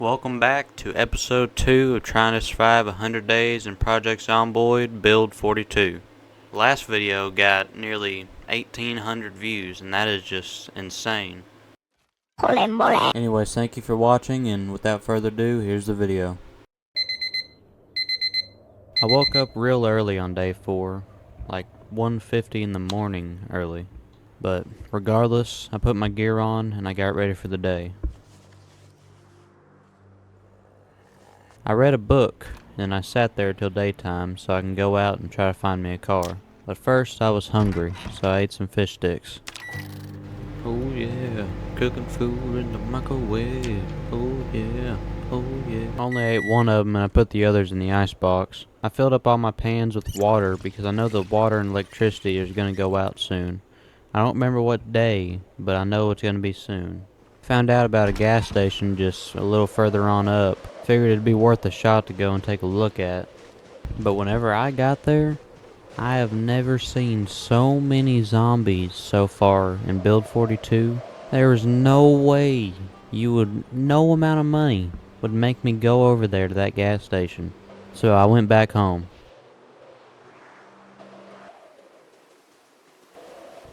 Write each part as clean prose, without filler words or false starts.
Welcome back to episode 2 of trying to survive 100 days in Project Zomboid build 42. Last video got nearly 1,800 views and that is just insane. Anyways, thank you for watching, and without further ado, here's the video. I woke up real early on day 4, like 1:50 in the morning early. But regardless, I put my gear on and I got ready for the day. I read a book, and I sat there till daytime so I can go out and try to find me a car. But first I was hungry, so I ate some fish sticks. Oh yeah, cooking food in the microwave. Oh yeah, oh yeah. I only ate one of them and I put the others in the ice box. I filled up all my pans with water because I know the water and electricity is going to go out soon. I don't remember what day, but I know it's going to be soon. Found out about a gas station just a little further on up. Figured it'd be worth a shot to go and take a look at. But whenever I got there, I have never seen so many zombies so far in build 42. There was no way no amount of money would make me go over there to that gas station. So I went back home.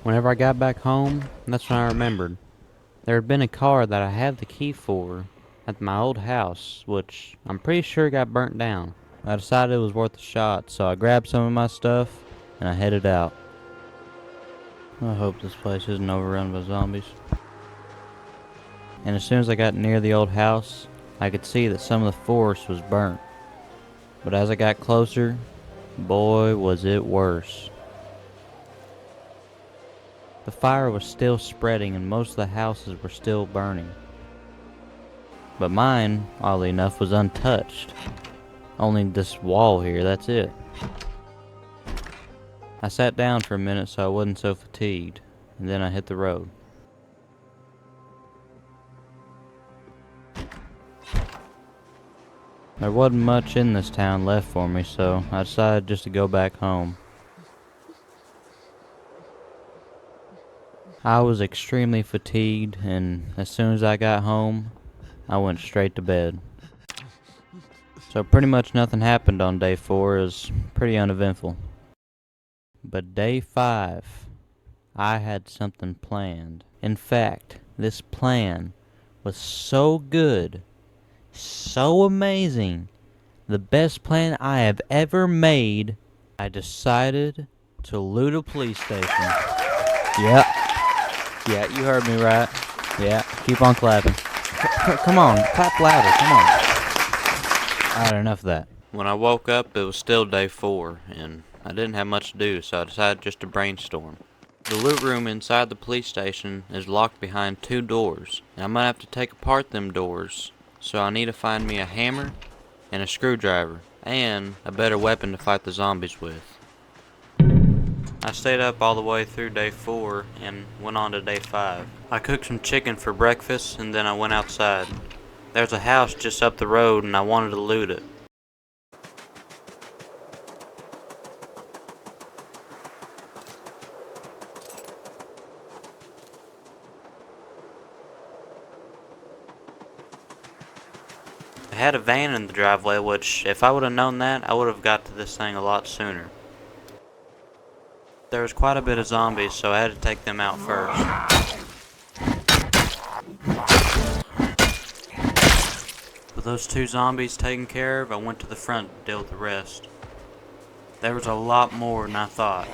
Whenever I got back home, that's when I remembered. There had been a car that I had the key for at my old house, which I'm pretty sure got burnt down. I decided it was worth a shot, so I grabbed some of my stuff and I headed out. I hope this place isn't overrun by zombies. And as soon as I got near the old house, I could see that some of the forest was burnt. But as I got closer, boy was it worse. The fire was still spreading and most of the houses were still burning. But mine, oddly enough, was untouched. Only this wall here, that's it. I sat down for a minute so I wasn't so fatigued, and then I hit the road. There wasn't much in this town left for me, so I decided just to go back home. I was extremely fatigued, and as soon as I got home, I went straight to bed. So pretty much nothing happened on day 4. It was pretty uneventful. But day 5, I had something planned. In fact, this plan was so good, so amazing, the best plan I have ever made. I decided to loot a police station. Yep. Yeah, you heard me right. Yeah, keep on clapping. Come on, clap louder, come on. Alright, enough of that. When I woke up, it was still day 4, and I didn't have much to do, so I decided just to brainstorm. The loot room inside the police station is locked behind 2 doors, and I'm gonna have to take apart them doors, so I need to find me a hammer and a screwdriver, and a better weapon to fight the zombies with. I stayed up all the way through day 4 and went on to day 5. I cooked some chicken for breakfast and then I went outside. There's a house just up the road and I wanted to loot it. I had a van in the driveway, which if I would have known that, I would have got to this thing a lot sooner. There was quite a bit of zombies, so I had to take them out first. With those 2 zombies taken care of, I went to the front to deal with the rest. There was a lot more than I thought.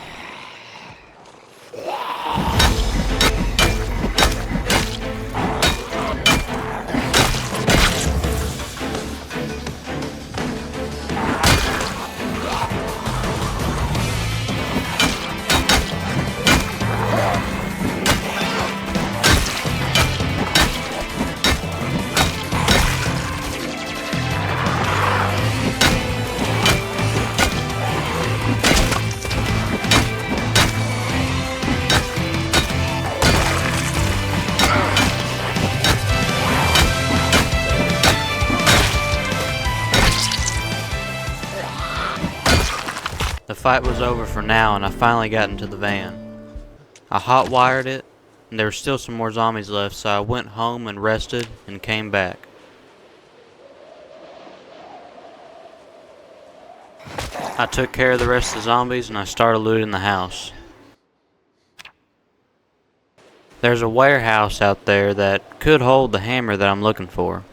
The fight was over for now and I finally got into the van. I hot-wired it and there were still some more zombies left, so I went home and rested and came back. I took care of the rest of the zombies and I started looting the house. There's a warehouse out there that could hold the hammer that I'm looking for.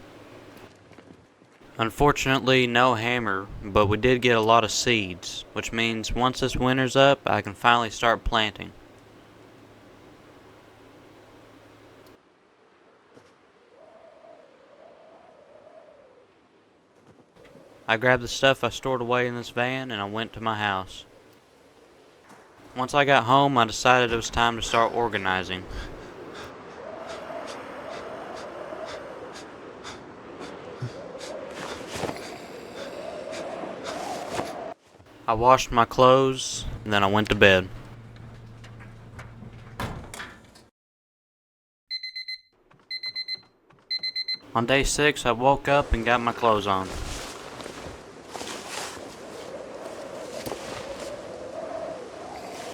Unfortunately, no hammer, but we did get a lot of seeds, which means once this winter's up, I can finally start planting. I grabbed the stuff I stored away in this van and I went to my house. Once I got home, I decided it was time to start organizing. I washed my clothes, and then I went to bed. On day 6, I woke up and got my clothes on.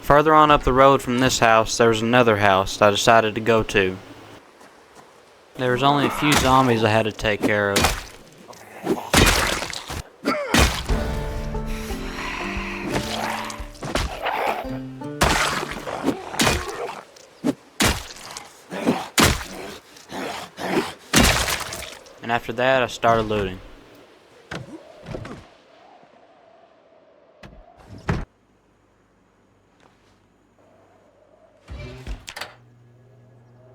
Further on up the road from this house, there was another house I decided to go to. There was only a few zombies I had to take care of. And after that, I started looting.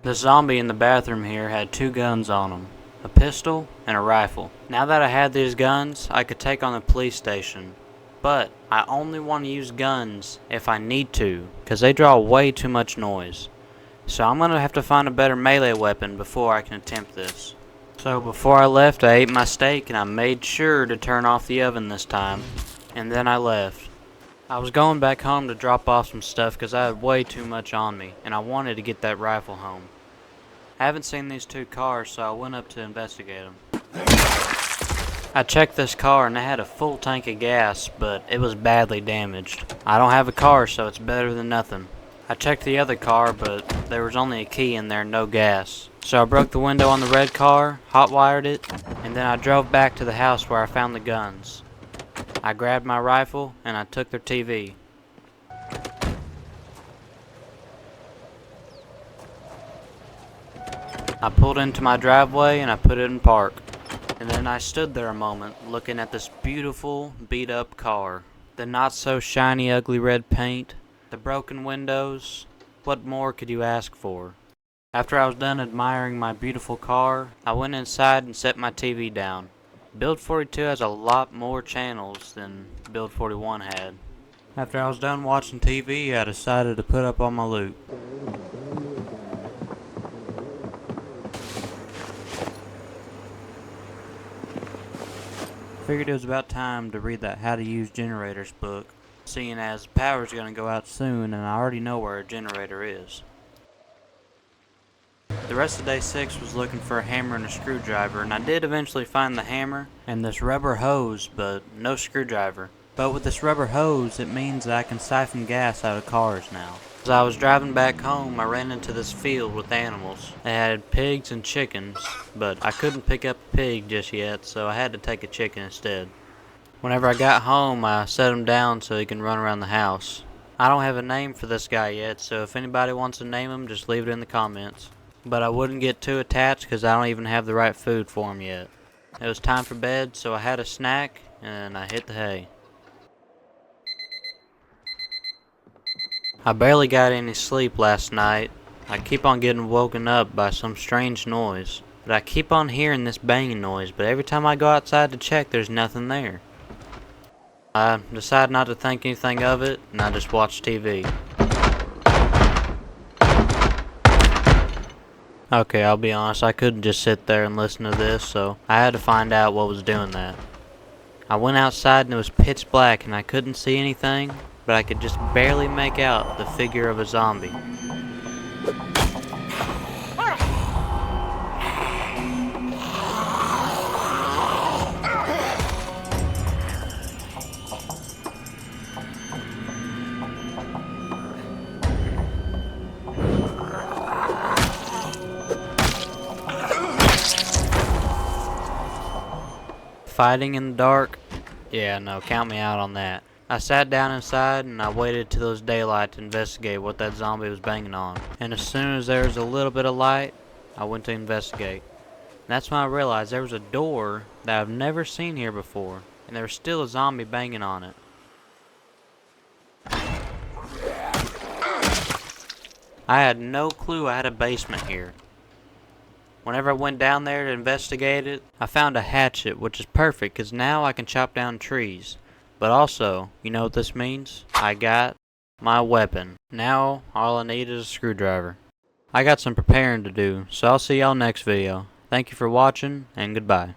The zombie in the bathroom here had 2 guns on him, a pistol and a rifle. Now that I had these guns, I could take on the police station. But I only want to use guns if I need to, because they draw way too much noise. So I'm going to have to find a better melee weapon before I can attempt this. So before I left, I ate my steak and I made sure to turn off the oven this time. And then I left. I was going back home to drop off some stuff because I had way too much on me and I wanted to get that rifle home. I haven't seen these 2 cars, so I went up to investigate them. I checked this car and it had a full tank of gas, but it was badly damaged. I don't have a car, so it's better than nothing. I checked the other car, but there was only a key in there, no gas. So I broke the window on the red car, hot-wired it, and then I drove back to the house where I found the guns. I grabbed my rifle and I took their TV. I pulled into my driveway and I put it in park. And then I stood there a moment looking at this beautiful beat up car. The not so shiny ugly red paint, the broken windows. What more could you ask for? After I was done admiring my beautiful car, I went inside and set my TV down. Build 42 has a lot more channels than Build 41 had. After I was done watching TV, I decided to put up all my loot. Figured it was about time to read that How to Use Generators book, seeing as power's gonna go out soon and I already know where a generator is. The rest of day 6 was looking for a hammer and a screwdriver, and I did eventually find the hammer and this rubber hose, but no screwdriver. But with this rubber hose, it means that I can siphon gas out of cars now. As I was driving back home, I ran into this field with animals. They had pigs and chickens, but I couldn't pick up a pig just yet, so I had to take a chicken instead. Whenever I got home, I set him down so he can run around the house. I don't have a name for this guy yet, so if anybody wants to name him, just leave it in the comments. But I wouldn't get too attached because I don't even have the right food for him yet. It was time for bed, so I had a snack and I hit the hay. I barely got any sleep last night. I keep on getting woken up by some strange noise. But I keep on hearing this banging noise, but every time I go outside to check, there's nothing there. I decide not to think anything of it, and I just watch TV. Okay, I'll be honest, I couldn't just sit there and listen to this, so I had to find out what was doing that. I went outside and it was pitch black and I couldn't see anything, but I could just barely make out the figure of a zombie. Fighting in the dark? Yeah, no, count me out on that. I sat down inside and I waited till it was daylight to investigate what that zombie was banging on. And as soon as there was a little bit of light, I went to investigate. And that's when I realized there was a door that I've never seen here before, and there was still a zombie banging on it. I had no clue I had a basement here. Whenever I went down there to investigate it, I found a hatchet, which is perfect because now I can chop down trees. But also, you know what this means? I got my weapon. Now, all I need is a screwdriver. I got some preparing to do, so I'll see y'all next video. Thank you for watching, and goodbye.